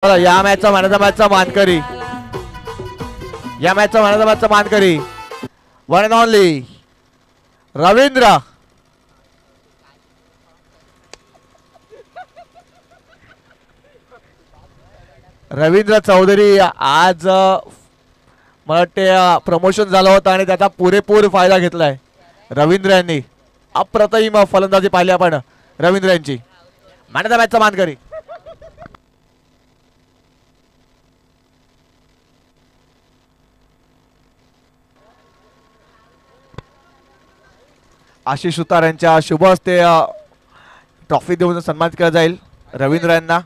या मॅचचा मॅचचा मानकरी, या मॅचचा मानकरी one and only Ravindra. Ravindra Chaudhari आज मला वाटते प्रमोशन झालं होतं आणि त्याचा पुरेपूर फायदा घेतलाय रवींद्र यांनी. अप्रतिम फलंदाजी पाहिली आपण रवींद्र यांची. मॅचचा मानकरी आशिष सुतार यांच्या शुभ हस्ते ट्रॉफी देऊन सन्मानित केला जाईल रवींद्र यांना.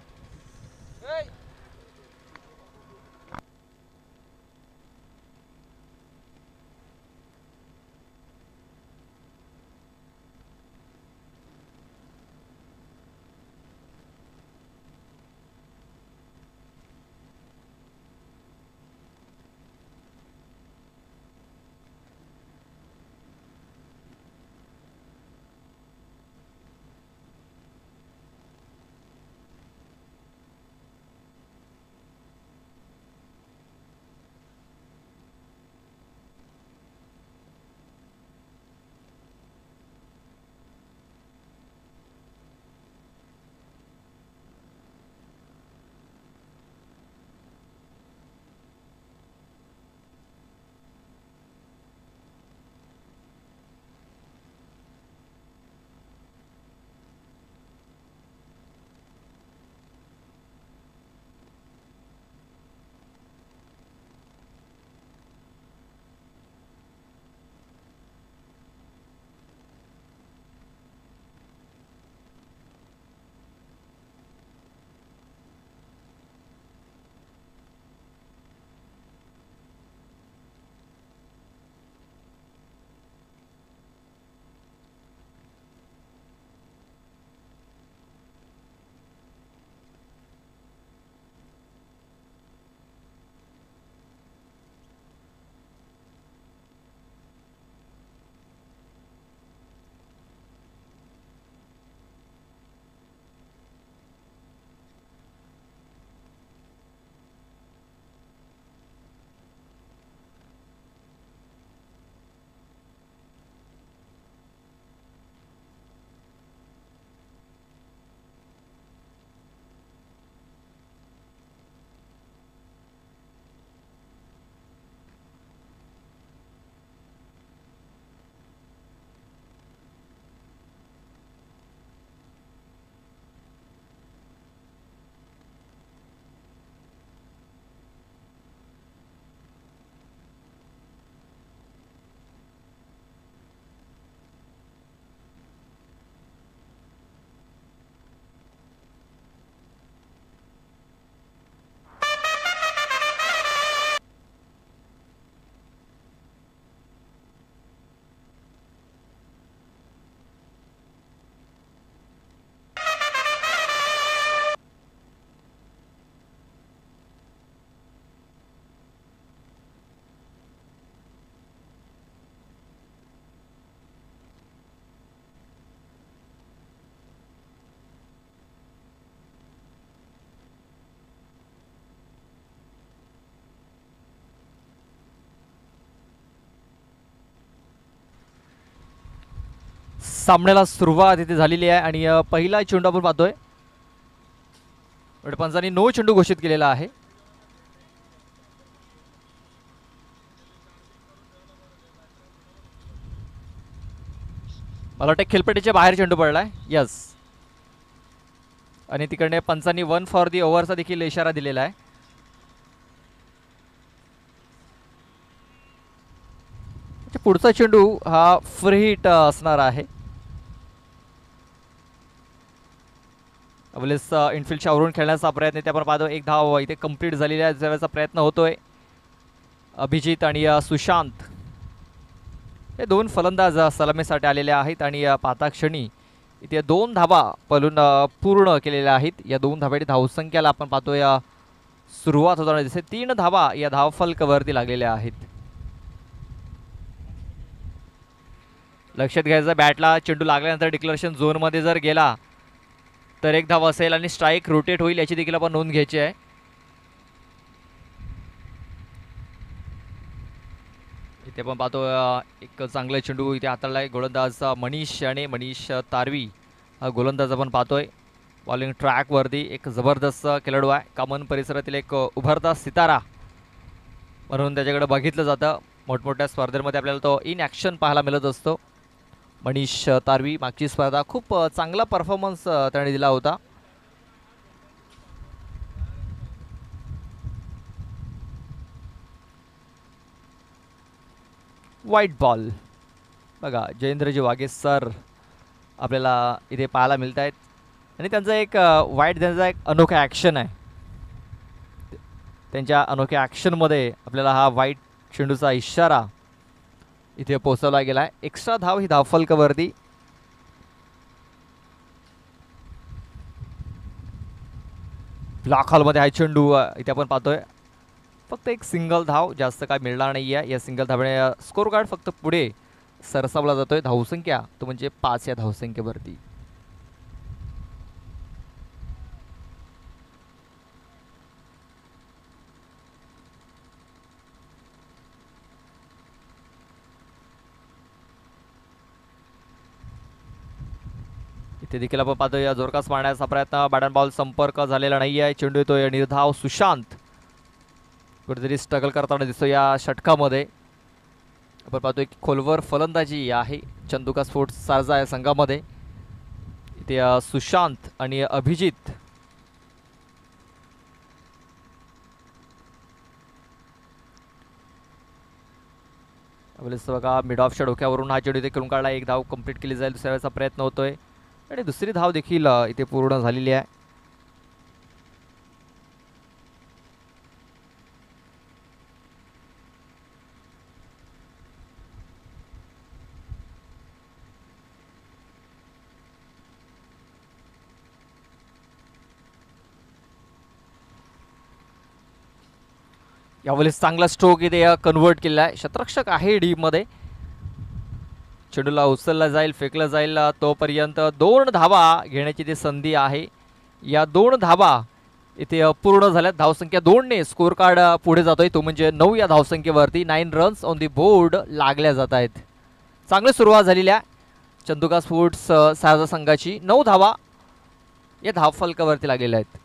सामन्याला सुरुवात इथे झालेली आहे आणि पहिला चेंडू आपण पाहतोय. पंचांनी 9 चेंडू घोषित केलेला आहे. मला वाटतं खेळपट्टीच्या बाहेर चेंडू पडलाय. यस. आणि तिकडे पंचांनी 1 फॉर दी ओव्हरचा देखील इशारा दिलेला आहे. पुढचा चेंडू हा फ्री हिट असणार आहे. अवलेस इनफिल्डच्या वरून खेळण्याचा प्रयत्न ते आपण पाहतो. एक धाव इथे कंप्लीट झालेली आहे. जवळचा प्रयत्न होतोय. अभिजित आणि सुशांत हे 2 फलंदाज सलामीसाठी आलेले आहेत आणि पाहता क्षणी इथे 2 धावा पळून पूर्ण केलेल्या आहेत. या 2 धावांची धावसंख्याला आपण पाहतोय सुरुवात होताना दिसते. 3 धावा या धावफलकावरती लागलेल्या आहेत. लक्षात घ्यायचं बॅटला चेंडू लागल्यानंतर डिक्लेरेशन झोनमध्ये जर गेला तर 1 धाव असेल आणि स्ट्राईक रोटेट होईल याची देखील आपण नोंद घ्यायची आहे. इथे पण पाहतो एक चांगला चेंडू इथे हाताळला आहे गोलंदाज मनीष आणि मनीष तारवी हा गोलंदाज आपण पाहतोय. बॉलिंग ट्रॅकवरती एक जबरदस्त खेळाडू आहे. कामन परिसरातील एक उभरता सितारा म्हणून त्याच्याकडे बघितलं जातं. मोठमोठ्या स्पर्धेमध्ये आपल्याला तो इन ॲक्शन पाहायला मिळत असतो. मनीष तारवी मागची स्पर्धा खूप चांगला परफॉर्मन्स त्याने दिला होता. व्हाईट बॉल बघा जयेंद्रजी वाघे सर आपल्याला इथे पाहायला मिळत आहेत आणि त्यांचा एक वाईट त्यांचा एक अनोखा ॲक्शन आहे. त्यांच्या अनोख्या ॲक्शनमध्ये आपल्याला हा वाईट चेंडूचा इशारा इथे पोहोचवला गेला आहे. एक्स्ट्रा धाव ही धावफलकावरती. ब्लॉक हॉलमध्ये हा चेंडू इथे आपण पाहतोय. फक्त एक सिंगल धाव, जास्त काय मिळणार नाही आहे. या सिंगल धावणे स्कोर कार्ड फक्त पुढे सरसावला जातोय. धावसंख्या तो म्हणजे 5 या धावसंख्येवरती. इथे देखील आपण पाहतोय जोरकास मारण्याचा प्रयत्न. बॅट बॉल संपर्क झालेला नाही आहे. चेंडू येतोय निर्धाव सुशांत कुठेतरी स्ट्रगल करताना दिसतो या षटकामध्ये. आपण पाहतोय की खोलवर फलंदाजी आहे चंदुका स्पोर्ट्स सारजा या संघामध्ये. इथे सुशांत आणि अभिजित बघा मिड ऑफच्या डोक्यावरून हा चेंडू इथे खेळून काढला. एक धाव कंप्लीट केली जाईल. दुसऱ्या वेळेचा प्रयत्न होतोय आणि दुसरी धाव देखील इथे पूर्ण झालेली आहे. यावेळेस चांगला स्ट्रोक इथे कन्वर्ट केलेला आहे. शतरक्षक आहे डीपमध्ये. चेंडूला उचलला जाईल, फेकलं जाईल. तोपर्यंत 2 धावा घेण्याची ती संधी आहे. या 2 धावा इथे पूर्ण झाल्यात. धावसंख्या 2ने स्कोर कार्ड पुढे जातोय. तो म्हणजे 9 या धावसंख्येवरती. 9 रन्स ऑन दी बोर्ड लागल्या जात आहेत. चांगली सुरुवात झालेली आहे चंदुका स्पोर्ट्स सारजा संघाची. 9 धावा या धावफलकावरती लागलेल्या आहेत.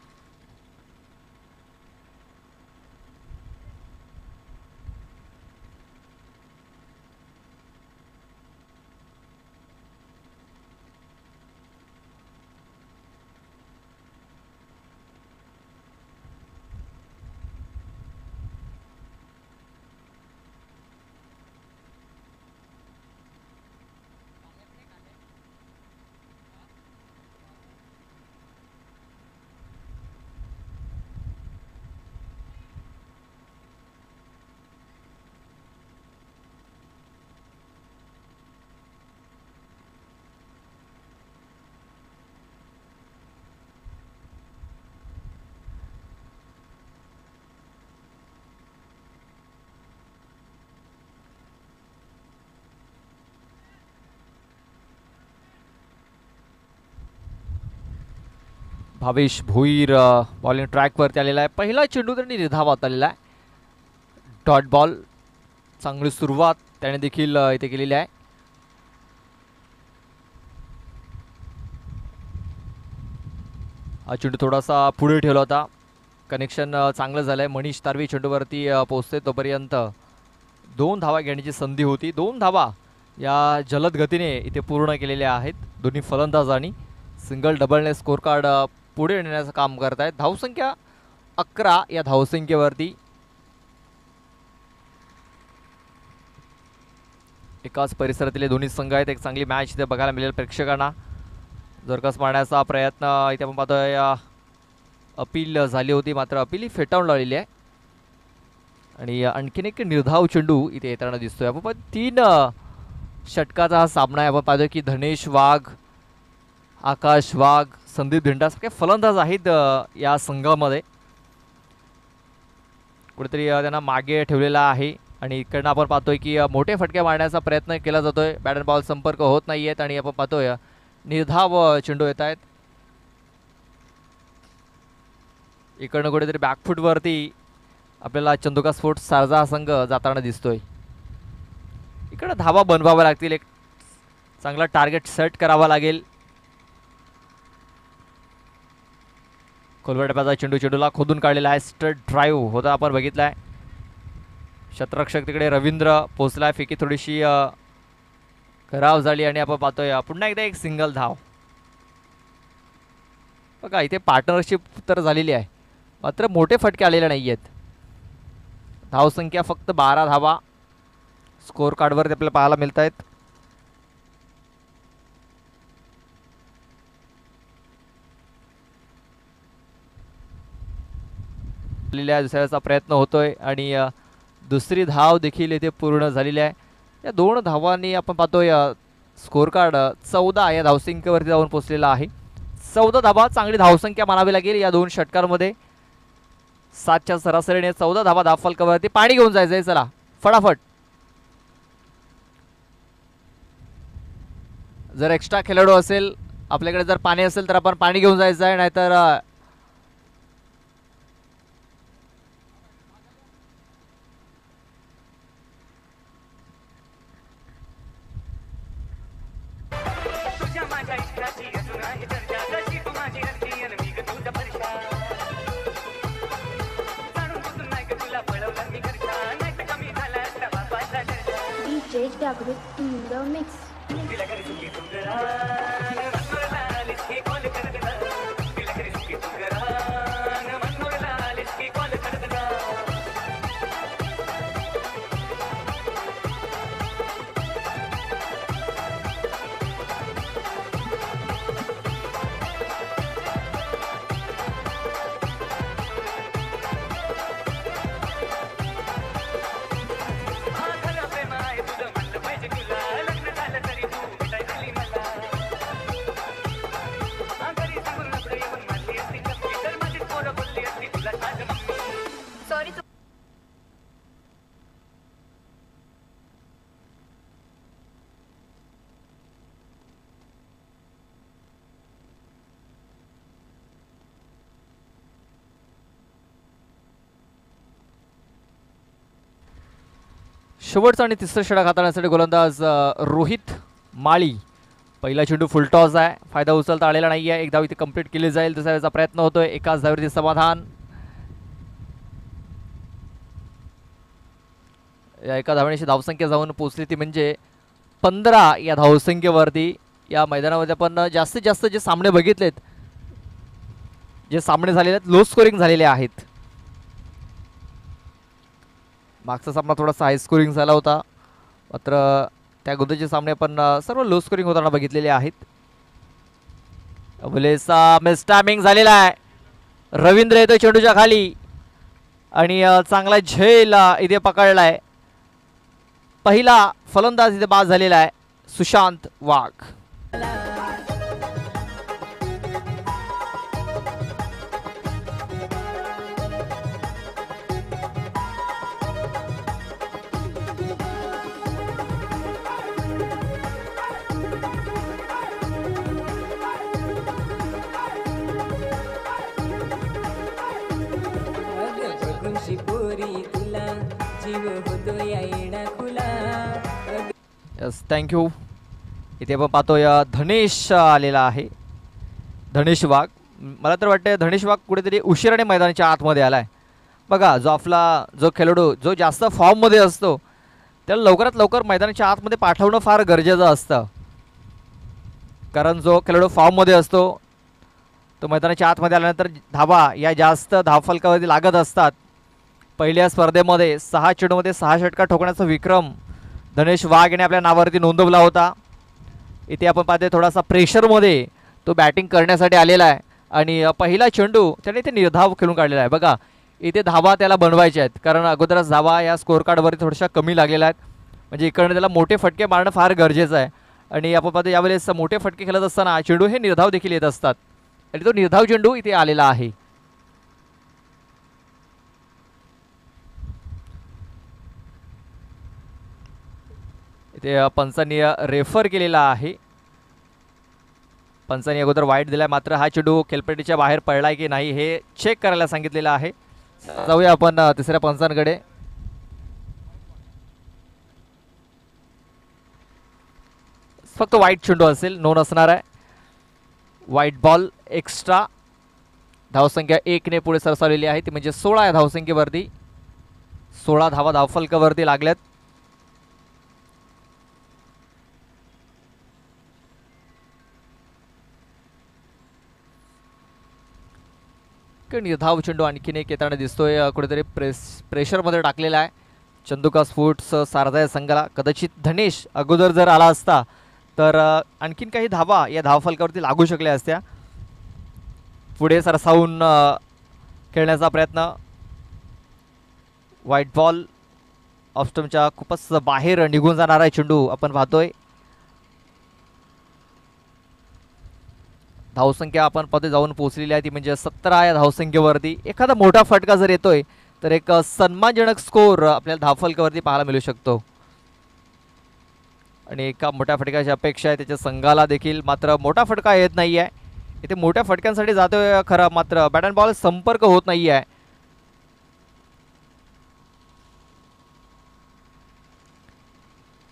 भावेश भोईर बॉलिंग ट्रॅकवरती आलेला आहे. पहिला चेंडू त्यांनी निर्धावात आलेला आहे. Dot ball. चांगली सुरुवात त्याने देखील इथे केलेली आहे. हा चेंडू थोडासा पुढे ठेवला होता. कनेक्शन चांगलं झालं आहे. मनीष तारवी चेंडूवरती पोहोचते तोपर्यंत 2 धावा घेण्याची संधी होती. 2 धावा या जलद गतीने इथे पूर्ण केलेल्या आहेत दोन्ही फलंदाजांनी. सिंगल डबलने स्कोर कार्ड पुढे नेण्याचं काम करत आहेत. धावसंख्या 11 या धावसंख्येवरती. एकाच परिसरातील दोन्ही संघ आहेत. एक चांगली मॅच इथे बघायला मिळेल प्रेक्षकांना. जोरकस मारण्याचा प्रयत्न इथे आपण पाहतोय. अपील झाली होती मात्र अपील ही फेटाळून लावलेली आहे आणि आणखीन एक निर्धाव चेंडू इथे येताना दिसतोय. आपण 3 षटकाचा हा सामना आहे. आपण पाहतोय की धनेश वाघ, आकाश वाघ, संदीप धिंडा सारखे फलंदाज आहेत या संघामध्ये. कुठेतरी त्यांना मागे ठेवलेला आहे आणि इकडनं आपण पाहतोय की मोठे फटके मारण्याचा प्रयत्न केला जातोय. बॅट अँड बॉल संपर्क होत नाही आहेत आणि आपण पाहतोय निर्धाव चेंडू येत आहेत. इकडनं कुठेतरी बॅकफूटवरती आपल्याला चंदुका स्पोर्ट्स सारजा संघ जाताना दिसतोय. इकडे धावा बनवाव्या लागतील, एक चांगला टार्गेट सेट करावा लागेल. कोलवटप्याचा चेंडू, चेंडूला खोदून काढलेला आहे. स्ट्रेट ड्राईव्ह होता आपण बघितलाय. शतरक्षक तिकडे रवींद्र पोचलाय. फेकी थोडीशी खराब झाली आणि आपण पाहतोय पुन्हा एकदा एक सिंगल धाव. बघा इथे पार्टनरशिप तर झालेली आहे, मात्र मोठे फटके आलेले नाही आहेत. धावसंख्या फक्त 12 धावा स्कोर कार्डवरती आपल्याला पाहायला मिळत आहेत. दुसऱ्याचा प्रयत्न होतोय आणि दुसरी धाव देखील इथे पूर्ण झालेली आहे. या 2 धावांनी आपण पाहतोय स्कोर कार्ड 14 या धावसंख्येवरती जाऊन पोहोचलेला आहे. 14 धावा चांगली धावसंख्या मानावी लागेल या 2 षटकांमध्ये. 7च्या सरासरीने 14 धावा धावफलकावरती. पाणी घेऊन जायचंय, चला फटाफट. जर एक्स्ट्रा खेळाडू असेल आपल्याकडे, जर पाणी असेल तर आपण पाणी घेऊन जायचं आहे, नाहीतर जागृत in the mix. शेवटचा आणि तिसरा षटक हाताळण्यासाठी गोलंदाज रोहित माळी. पहिला चेंडू फुलटॉस आहे, फायदा उचलता आलेला नाही आहे. एक धाव इथे कंप्लीट केली जाईल, दुसऱ्या वेळेचा प्रयत्न होतोय. एकाच धावेवरती समाधान. या एका धावण्याची धावसंख्या जाऊन पोहोचली ती म्हणजे 15 या धावसंख्येवरती. या मैदानामध्ये आपण जास्तीत जास्त जे सामने बघितलेत, जे सामने झालेले आहेत, लो स्कोरिंग झालेले आहेत. मागचा सामना थोडासा हाय स्कोरिंग झाला होता, मात्र त्या अगोदरचे सामने आपण सर्व लो स्कोरिंग होताना बघितलेले आहेत. अबुलेसा मिस टायमिंग झालेला आहे. रवींद्र येतो चेंडूच्या खाली आणि चांगला झेल इथे पकडलाय. पहिला फलंदाज इथे बाद झालेला आहे, सुशांत वाघ. Yes, thank you. इथे आपण पाहतोय धनेश आलेला आहे, धनेश वाघ. मला तर वाटतं धनेश वाघ कुठेतरी उशिराने मैदानाच्या आतमध्ये आलाय. बघा, जो खेळाडू जो जास्त फॉर्ममध्ये असतो त्याला लवकरात लवकर मैदानाच्या आतमध्ये पाठवणं फार गरजेचं असतं, कारण जो खेळाडू फॉर्ममध्ये असतो तो मैदानाच्या आतमध्ये आल्यानंतर धावा या जास्त धावफलकावरती लागत असतात. पहिल्या स्पर्धेमध्ये 6 चेंडूमध्ये 6 षटकार ठोकण्याचा विक्रम धनेश वाघ याने आपल्या नावावरती नोंदवला होता. इथे आपण पाहतोय थोडासा प्रेशरमध्ये तो बॅटिंग करण्यासाठी आलेला आहे आणि पहिला चेंडू त्याने इथे निर्धाव खेळून काढलेला आहे. बघा, इथे धावा त्याला बनवायच्या आहेत, कारण अगोदरच धावा या स्कोर कार्डवरती थोड्याशा कमी लागलेल्या आहेत. म्हणजे इकडनं त्याला मोठे फटके मारणं फार गरजेचं आहे. आणि आपण पाहतो यावेळेस मोठे फटके खेळत असताना चेंडू हे निर्धाव देखील येत असतात आणि तो निर्धाव चेंडू इथे आलेला आहे. इथे पंचांनी रेफर केलेला आहे. पंचांनी अगोदर वाईट दिलाय, मात्र हा चेंडू खेळपट्टीच्या बाहेर पडलाय की नाही हे चेक करायला सांगितलेलं आहे. जाऊया आपण तिसऱ्या पंचांकडे. फक्त वाईट चेंडू असेल, नो नसणार आहे. वाईट बॉल एक्स्ट्रा. धावसंख्या 1ने पुढे सरसावलेली आहे, ती म्हणजे 16 या धावसंख्येवरती. 16 धावा धावफलकावरती लागल्यात. धाव चेंडू आणखीन एक येताना दिसतोय, कुठेतरी प्रेशरमध्ये टाकलेला आहे चंदुका स्पोर्ट्स सारदा या संघाला. कदाचित धनेश अगोदर जर आला असता तर आणखीन काही धावा या धावफलकावरती लागू शकल्या असत्या. पुढे सरसावून खेळण्याचा प्रयत्न. व्हाईट बॉल ऑफस्टमच्या खूपच बाहेर निघून जाणारा चेंडू आपण पाहतोय. धावसंख्या आपण पाहतोय जाऊन पोहोचलेली आहे, ती म्हणजे 17 या धावसंख्येवरती. एखादा मोठा फटका जर येतोय तर एक सन्मानजनक स्कोर आपल्याला धावफलकावरती पाहायला मिळू शकतो. आणि एका मोठ्या फटक्याची अपेक्षा आहे त्याच्या संघाला देखील, मात्र मोठा फटका येत नाही आहे. इथे मोठ्या फटक्यांसाठी जातोय खरं, मात्र बॅट अँड बॉल संपर्क होत नाही आहे.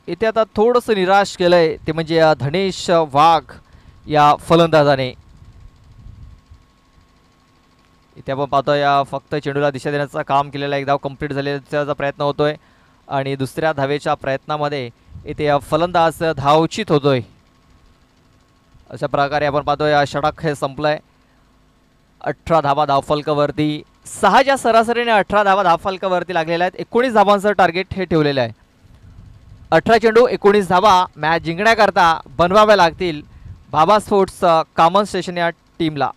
इथे आता थोडंसं निराश केलंय ते म्हणजे धनेश वाघ या फलंदाजाने. इथे आपण पाहतोय फक्त चेंडूला दिशा देण्याचं काम केलेलं, एक धाव कंप्लीट झाल्याचा प्रयत्न होतोय आणि दुसऱ्या धावेच्या प्रयत्नामध्ये इथे फलंदाज धावचित होतोय. अशा प्रकारे आपण पाहतोय षटक हे संपलंय. 18 धावा धावफलकावरती, 6च्या सरासरीने 18 धावा धावफलकावरती लागलेल्या आहेत. 19 धावांचं टार्गेट हे ठेवलेलं आहे. 18 चेंडू 19 धावा मॅच जिंकण्याकरता बनवाव्या लागतील बाबा स्पोर्ट्स कॉमन स्टेशन या टीमला.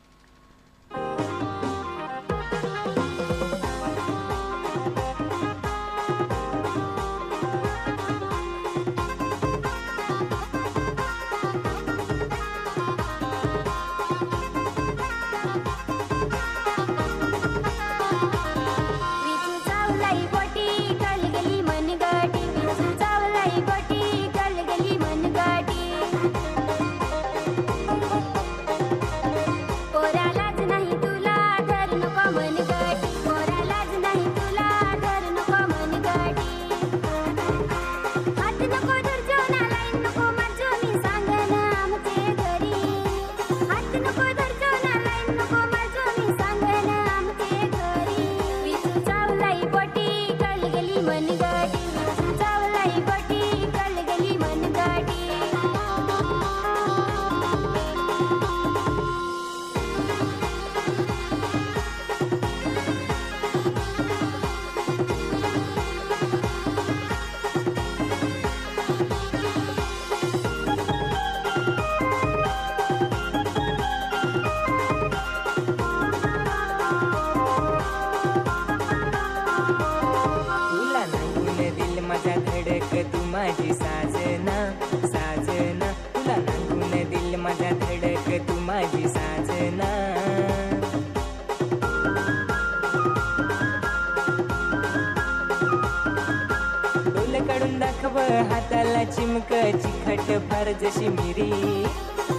हाताला चिमक चिखट फार जशी मिरी.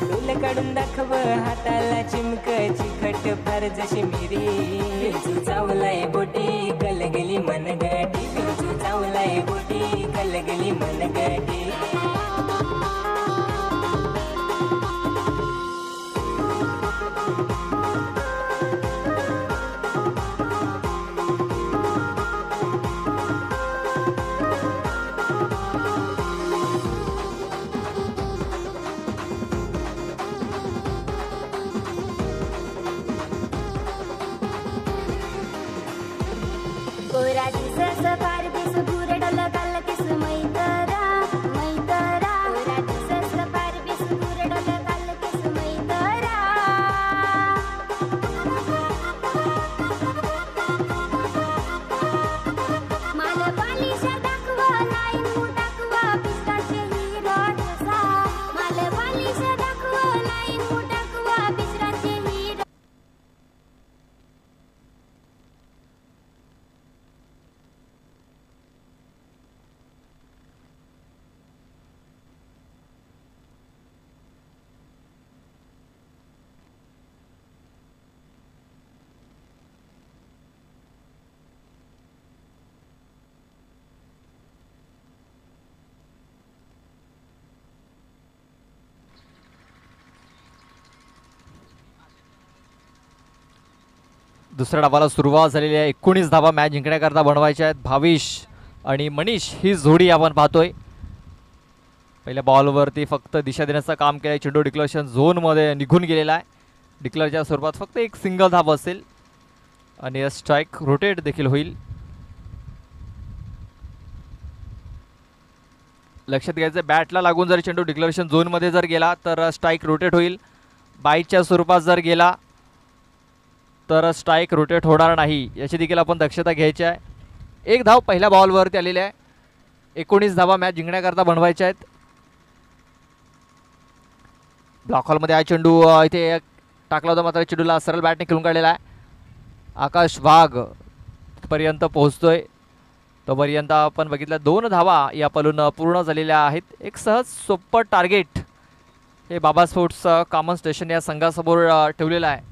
डोल काढून दाखव हाताला चिमक चिखट फार जशी मिरी. पिंचू चावलाय बोटी कलगली मनगटी. पिंचू चावलाय बोटी कलगली मनगटी. दुसऱ्या डावाला सुरुवात झालेली आहे. 19 धावा मॅच जिंकण्याकरता बनवायच्या आहेत. भाविश आणि मनीष ही जोडी आपण पाहतोय. पहिल्या बॉलवरती फक्त दिशा देण्याचं काम केलं. चेंडू डिक्लेरेशन झोनमध्ये निघून गेलेला आहे. डिक्लेअरच्या स्वरूपात फक्त एक सिंगल धाव असेल आणि स्ट्राईक रोटेट देखील होईल. लक्षात घ्यायचं बॅटला लागून जर चेंडू डिक्लेरेशन झोनमध्ये जर गेला तर स्ट्राईक रोटेट होईल. बाईटच्या स्वरूपात जर गेला तर स्ट्राईक रोटेट होणार नाही, याची देखील आपण दक्षता घ्यायची आहे. एक धाव पहिल्या बॉलवरती आलेली आहे. 19 धावा मॅच जिंकण्याकरता बनवायच्या आहेत. ब्लॉक हॉलमध्ये हा चेंडू इथे टाकला होता, मात्र चेंडूला सरळ बॅटने खेळून काढलेला आहे. आकाश वाघ पर्यंत पोहोचतोय. तोपर्यंत आपण बघितलं 2 धावा या पलून पूर्ण झालेल्या आहेत. एक सहज सोपं टार्गेट हे बाबा स्पोर्ट्स कॉमन स्टेशन या संघासमोर ठेवलेलं आहे.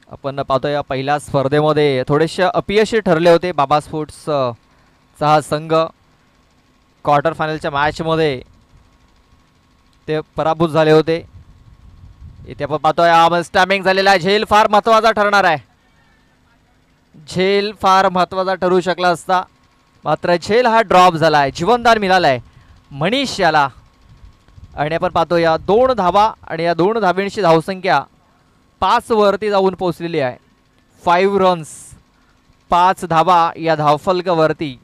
आपण पाहतोय या पहिल्या स्पर्धेमध्ये थोडेसे अपयशी ठरले होते बाबा स्पोर्ट्सचा हा संघ. क्वार्टर फायनलच्या मॅचमध्ये ते पराभूत झाले होते. इथे आपण पाहतोय स्टॅमिंग झालेला आहे. झेल फार महत्त्वाचा ठरणार आहे. झेल फार महत्त्वाचा ठरू शकला असता, मात्र झेल हा ड्रॉप झाला आहे. जीवनदान मिळालं आहे मनीष याला. आणि आपण पाहतो या 2 धावा आणि या 2 धावांची धावसंख्या 5 वरती जाऊन पोहोचलेली आहे. 5 रन्स, 5 धावा या धावफलकावरती.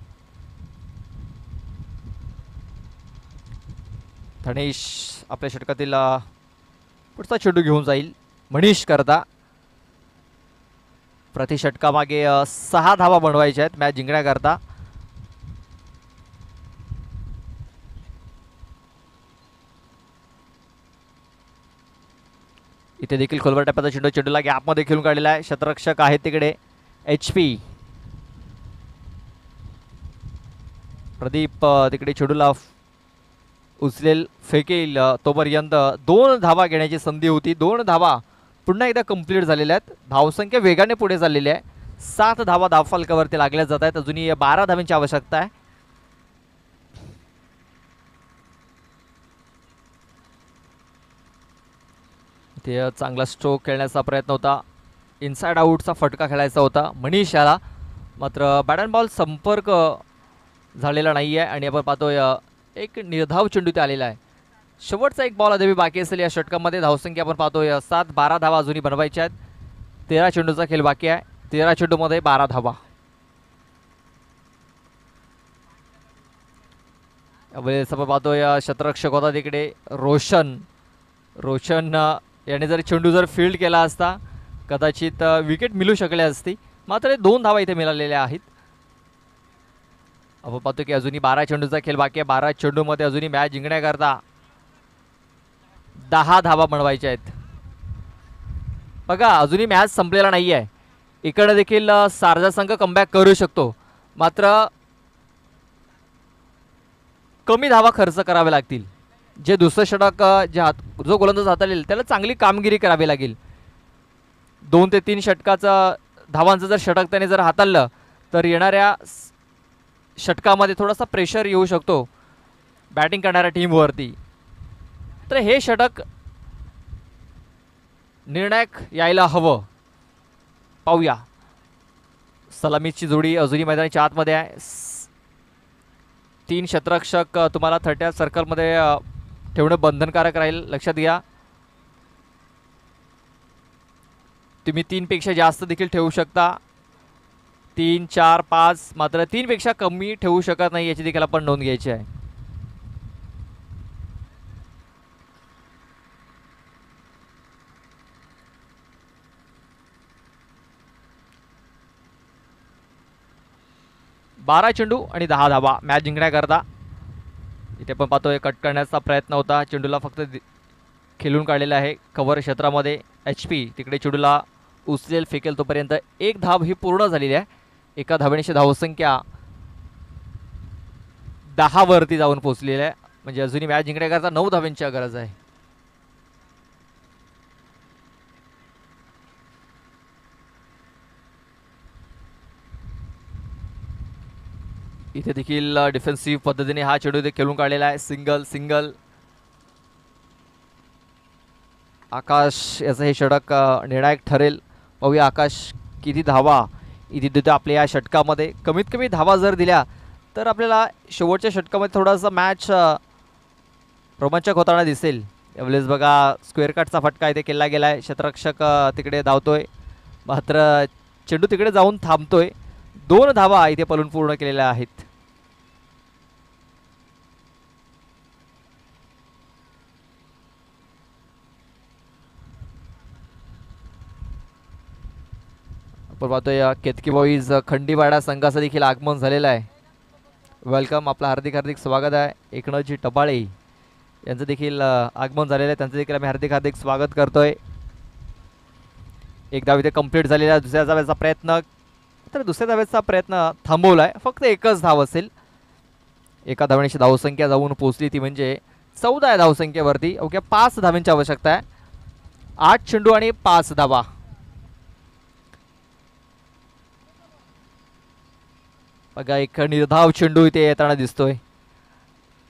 धनेश आपल्या षटकातील पुढचा चेंडू घेऊन जाईल मनीष करता. प्रति षटकामागे 6 धावा बनवायच्या आहेत मॅच जिंकण्याकरता. इथे देखील खोलवर टप्प्याचा चेंडू, चेंडूला गॅपमध्ये खेळून काढलेला आहे. शतरक्षक आहे तिकडे HP. प्रदीप तिकडे चेंडूला उचलेल, फेकेल. तोपर्यंत 2 धावा घेण्याची संधी होती. 2 धावा पुन्हा एकदा कंप्लीट झालेल्या आहेत. धावसंख्या वेगाने पुढे चाललेली आहे. 7 धावा धावफलकावरती लागल्या जात आहेत. अजूनही 12 धावांची आवश्यकता आहे. ते चांगला स्ट्रोक खेळण्याचा प्रयत्न होता. इनसाइड आउटचा फटका खेळायचा होता मनीष याला, मात्र बॅट अँड बॉल संपर्क झालेला नाही आहे. आणि आपण पाहतोय एक निर्धाव चेंडू ते आलेला आहे. शेवटचा एक बॉल अद्याप बाकी असेल या षटकामध्ये. धावसंख्या आपण पाहतोय 7-12 धावा अजूनही बनवायच्या आहेत. 13 चेंडूचा खेळ बाकी आहे. 13 चेंडूमध्ये 12 धावा. वेळेस आपण पाहतोय शतरक्षक होता तिकडे रोशन. याने जर चेंडू जर फील्ड केला असता कदाचित विकेट मिळू शकली असती, मात्र 2 धावा इथे मिळालेल्या आहेत. आपण पाहतो की अजूनही 12 चेंडूचा खेळ बाकी आहे. 12 चेंडूमध्ये अजूनही मॅच जिंकण्याकरता 10 धावा बनवायच्या आहेत. बघा अजूनही मॅच संपलेला नाही आहे. इकडे देखील शारजा संघ कमबॅक करू शकतो, मात्र कमी धावा खर्च करावे लागतील. जे दुसरं षटक जो गोलंदाज हाताळेल त्याला चांगली कामगिरी करावी लागेल. 2 ते 3 षटकाचं धावांचं जर षटक त्याने जर हाताळलं तर येणाऱ्या षटकामध्ये थोडासा प्रेशर येऊ शकतो बॅटिंग करणाऱ्या टीमवरती. तर हे षटक निर्णायक यायला हवं. पाहूया. सलामीची जोडी अजूनही मैदानाच्या आतमध्ये आहे. 3 शतरक्षक तुम्हाला 30 सर्कलमध्ये ठेवणं बंधनकारक राहील, लक्षात घ्या. तुम्ही 3 पेक्षा जास्त देखील ठेवू शकता. 3, 4, 5, मात्र 3 पेक्षा कमी ठेवू शकत नाही, याची देखील आपण नोंद घ्यायची आहे. बारा चेंडू आणि 10 धावा मॅच जिंकण्याकरता. इथे पण पाहतोय कट करण्याचा प्रयत्न होता. चेंडूला फक्त खेळून काढलेला आहे कव्हर क्षेत्रामध्ये. HP तिकडे चेंडूला उचलेल, फेकेल. तोपर्यंत 1 धाव ही पूर्ण झालेली आहे. एका धावणीची धावसंख्या 10 वरती जाऊन पोहोचलेली आहे. म्हणजे अजूनही मॅच जिंकण्याकरता 9 धावांची गरज आहे. इथे देखील डिफेन्सिव्ह पद्धतीने हा चेंडू खेळून काढलेला आहे. सिंगल. आकाश याचं हे षटक निर्णायक ठरेल. पाहूया आकाश किती धावा इथे देतो आपल्या या षटकामध्ये. कमीत कमी धावा जर दिल्या तर आपल्याला शेवटच्या षटकामध्ये थोडासा मॅच रोमांचक होताना दिसेल. यावेळेस बघा स्क्वेअर कटचा फटका इथे केला गेला आहे. क्षेत्ररक्षक तिकडे धावतोय, मात्र चेंडू तिकडे जाऊन थांबतोय. 2 धावा इथे पलून पूर्ण केलेल्या आहेत. आपण पाहतोय केतकी बॉईज खंडीवाडा संघाचं देखील आगमन झालेलं आहे. वेलकम, आपलं हार्दिक हार्दिक स्वागत आहे. एकनाथजी टपाळे यांचं देखील आगमन झालेलं आहे, त्यांचं देखील आम्ही हार्दिक हार्दिक स्वागत करतोय. एक धाव इथे कंप्लीट झालेला आहे. दुसऱ्या धावेचा प्रयत्न, तर दुसऱ्या धावेचा प्रयत्न थांबवला आहे. फक्त एकच धाव असेल. एका धावण्याची धावसंख्या जाऊन पोहोचली ती म्हणजे 14 आहे धावसंख्येवरती. अवघ्या 5 धावांची आवश्यकता आहे. 8 चेंडू आणि 5 धावा. बघा एक निर्धाव चेंडू इथे येताना दिसतोय.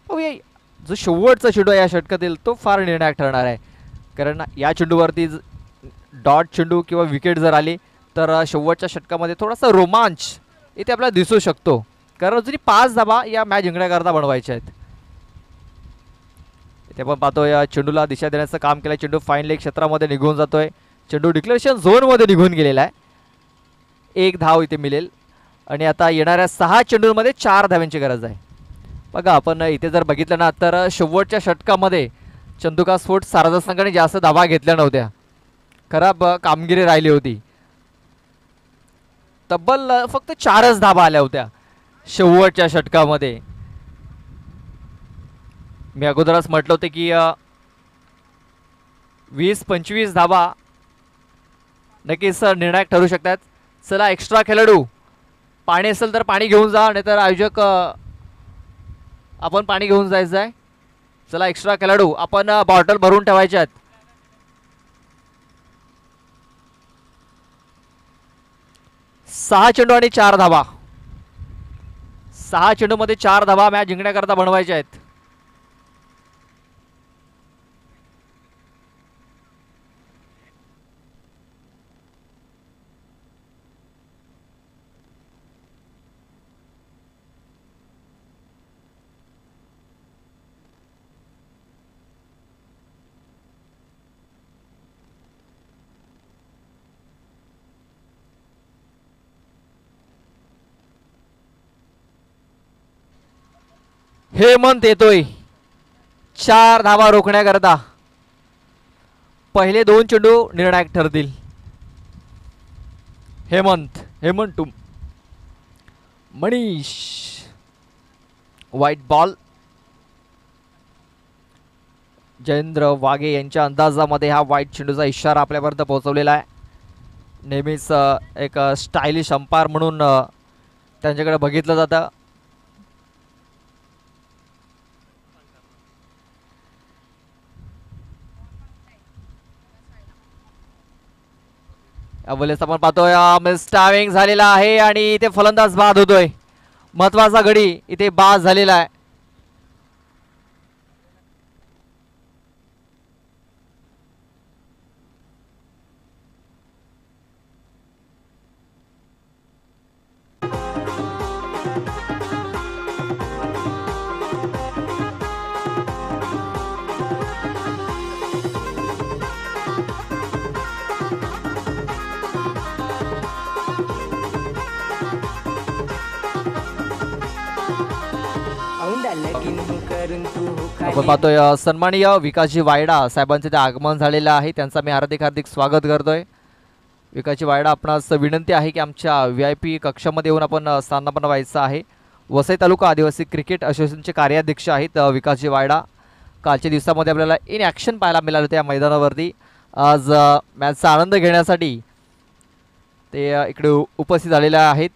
पाहूया जो शेवटचा चेंडू आहे या षटकातील तो फार निर्णायक ठरणार आहे. कारण या चेंडूवरती डॉट चेंडू किंवा विकेट जर आली तर शेवटच्या षटकामध्ये थोडासा रोमांच इथे आपल्याला दिसू शकतो. कारण अजूनही 5 धावा या मॅच जिंकण्याकरता बनवायच्या आहेत. इथे आपण पाहतो या चेंडूला दिशा देण्याचं काम केलं. चेंडू फाईन लेग क्षेत्रामध्ये निघून जातोय. चेंडू डिक्लेरेशन झोनमध्ये निघून गेलेला आहे. 1 धाव इथे मिळेल आणि आता येणाऱ्या 6 चेंडूंमध्ये 4 धाव्यांची गरज आहे. बघा आपण इथे जर बघितलं ना तर शेवटच्या षटकामध्ये चंदुका स्पोर्ट्स सारदा संघाने जास्त धावा घेतल्या नव्हत्या. खराब कामगिरी राहिली होती. तब्बल फक्त 4च धावा आल्या होत्या शेवटच्या षटकामध्ये. मी अगोदरच म्हटलं होतं की 20-25 धावा नक्कीच निर्णायक ठरू शकतात. चला एक्स्ट्रा खेळाडू, पाणी असेल तर पाणी घेऊन जा, नाही तर आयोजक आपण पाणी घेऊन जायचं आहे. चला एक्स्ट्रा खेळाडू, आपण बॉटल भरून ठेवायच्या आहेत. सहा चेंडू आणि 4 धावा. 6 चेंडूमध्ये 4 धावा मॅच जिंकण्याकरता बनवायच्या आहेत. हेमंत येतोय 4 धावा रोखण्याकरता. पहिले 2 चेंडू निर्णायक ठरतील. Hemant to Manish. White ball. Jayendra Waghe यांच्या अंदाजामध्ये हा व्हाईट चेंडूचा इशारा आपल्यापर्यंत पोहोचवलेला आहे. नेहमीच एक स्टायलिश अंपायर म्हणून त्यांच्याकडे बघितलं जातं. यावेळेस आपण पाहतोय मिस टायमिंग झालेला आहे आणि इथे फलंदाज बाद होतोय. महत्वाचा गडी इथे बाद झालेला आहे. आपण पाहतोय सन्माननीय विकासजी वायडा साहेबांचे ते आगमन झालेलं आहे. त्यांचा मी हार्दिक हार्दिक स्वागत करतोय. विकासजी वायडा, आपणास विनंती आहे की आमच्या VIP कक्षामध्ये येऊन आपण स्थानापन्न व्हायचं आहे. वसई तालुका आदिवासी क्रिकेट असोसिएशनचे कार्याध्यक्ष आहेत विकासजी वायडा. कालच्या दिवसामध्ये आपल्याला इन ॲक्शन पाहायला मिळालं होतं या मैदानावरती. आज मॅचचा आनंद घेण्यासाठी ते इकडे उपस्थित झालेले आहेत.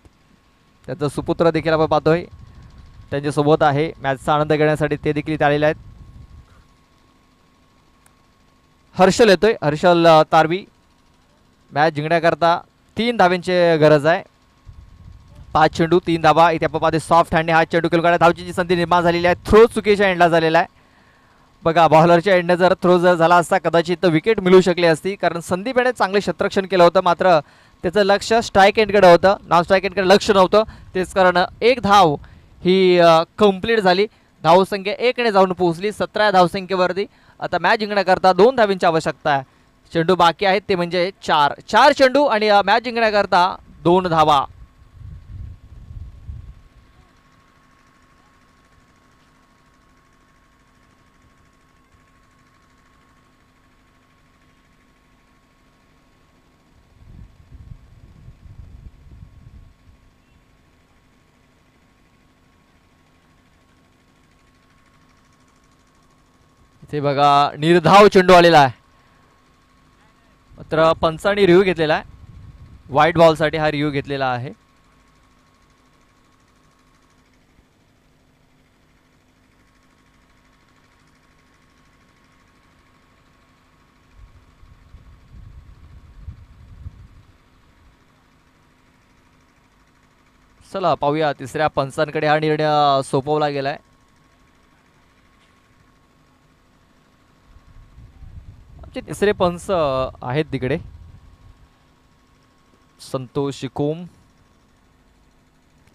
त्याचा सुपुत्र देखील आपण पाहतोय त्यांच्यासोबत आहे. मॅचचा आनंद घेण्यासाठी ते देखील इथे आलेले आहेत. हर्षल येतोय, हर्षल तारवी. मॅच जिंकण्याकरता 3 धाव्यांची गरज आहे. 5 चेंडू 3 धावा. इथे आपण पाहतोय सॉफ्ट हँडने हा चेंडू खेळून काढला. धावची संधी निर्माण झालेली आहे. थ्रो चुकीच्या एंडला झालेला आहे. बघा बॉलरच्या एंडने जर थ्रो जर झाला असता कदाचित विकेट मिळू शकली असती, कारण संदीप याने चांगले क्षेत्ररक्षण केलं होतं, मात्र त्याचं लक्ष स्ट्राईक एंडकडे होतं, नॉन स्ट्राईक एंडकडे लक्ष नव्हतं. तेच कारण एक धाव ही कंप्लीट झाली. धावसंख्या 1ने जाऊन पोहोचली 17 धावसंख्येवरती. आता मॅच जिंकण्याकरता 2 धावींची आवश्यकता आहे. चेंडू बाकी आहेत ते म्हणजे 4 चेंडू आणि मॅच जिंकण्याकरता 2 धावा. इथे बघा निर्धाव चेंडू आलेला आहे, मात्र पंचांनी रिव्ह्यू घेतलेला आहे. व्हाईट बॉलसाठी हा रिव्ह्यू घेतलेला आहे. चला पाहूया, तिसऱ्या पंचांकडे हा निर्णय सोपवला गेलाय. तिसरे पंच आहेत तिकडे संतोष शिकोम,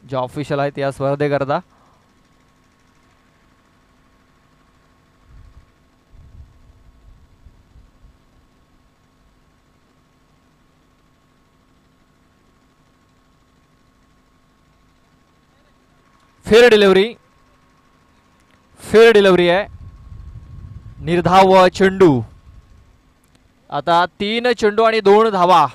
जे ऑफिशियल आहेत या स्पर्धेकरता. फेअर डिलिव्हरी आहे. निर्धाव चेंडू. आता 3 चेंडू आणि 2 धावा.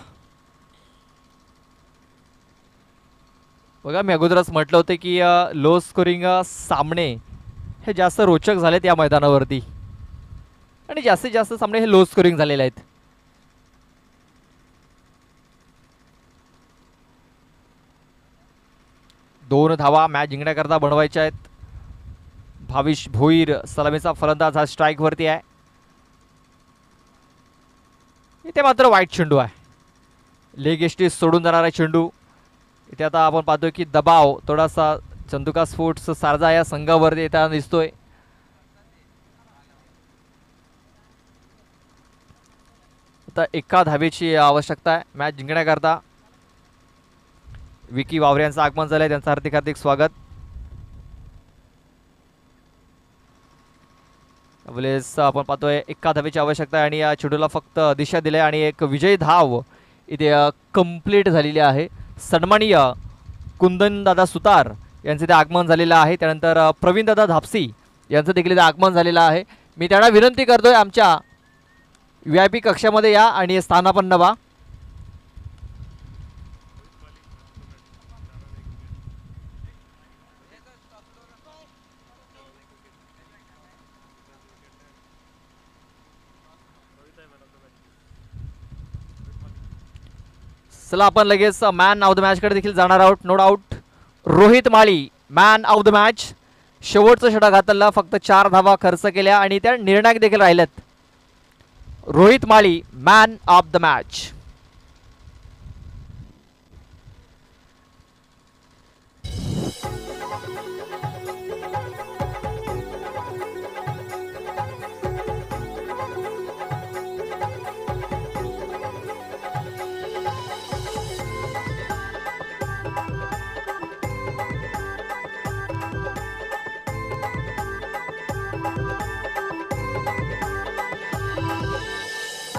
बघा मी अगोदरच म्हटलं होतं की लो स्कोरिंग सामने हे जास्त रोचक झालेत या मैदानावरती, आणि जास्तीत जास्त सामने हे लो स्कोरिंग झालेले आहेत. दोन धावा मॅच जिंकण्याकरता बनवायच्या आहेत. भाविश भोईर सलामीचा फलंदाज हा स्ट्राईक वरती आहे. इथे मात्र वाईट चेंडू आहे, लेग एस्टी सोडून जाणारा चेंडू. इथे आता आपण पाहतोय की दबाव थोडासा चंदुका स्पोर्ट्स सारजा या संघावरती येताना दिसतोय. आता एका धावेची आवश्यकता आहे मॅच जिंकण्याकरता. विकी वावरे यांचं आगमन झालंय, त्यांचं हार्दिक हार्दिक स्वागत. आपण पाहतोय एका धावेची आवश्यकता आहे आणि या चेंडूला फक्त दिशा दिली आणि एक विजयी धाव इथे कंप्लीट झालेली आहे. सन्माननीय कुंदनदादा सुतार यांचे ते आगमन झालेलं आहे. त्यानंतर प्रवीणदादा धापसी यांचं देखील इथे आगमन झालेलं आहे. मी त्यांना विनंती करतोय आमच्या VIP कक्षामध्ये या आणि स्थानापन्न व्हा. चला आपण लगेच मॅन ऑफ द मॅच कडे देखील जाणार आहोत. No doubt Rohit Mali man of the match. शेवटचा षटक घातला, फक्त 4 धावा खर्च केल्या आणि त्या निर्णायक देखील राहिल्यात. Rohit Mali man of the match.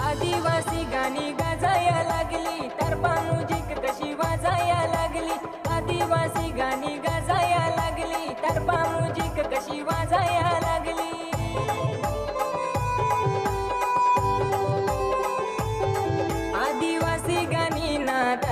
आदिवासी गाणी गाजाया लागली,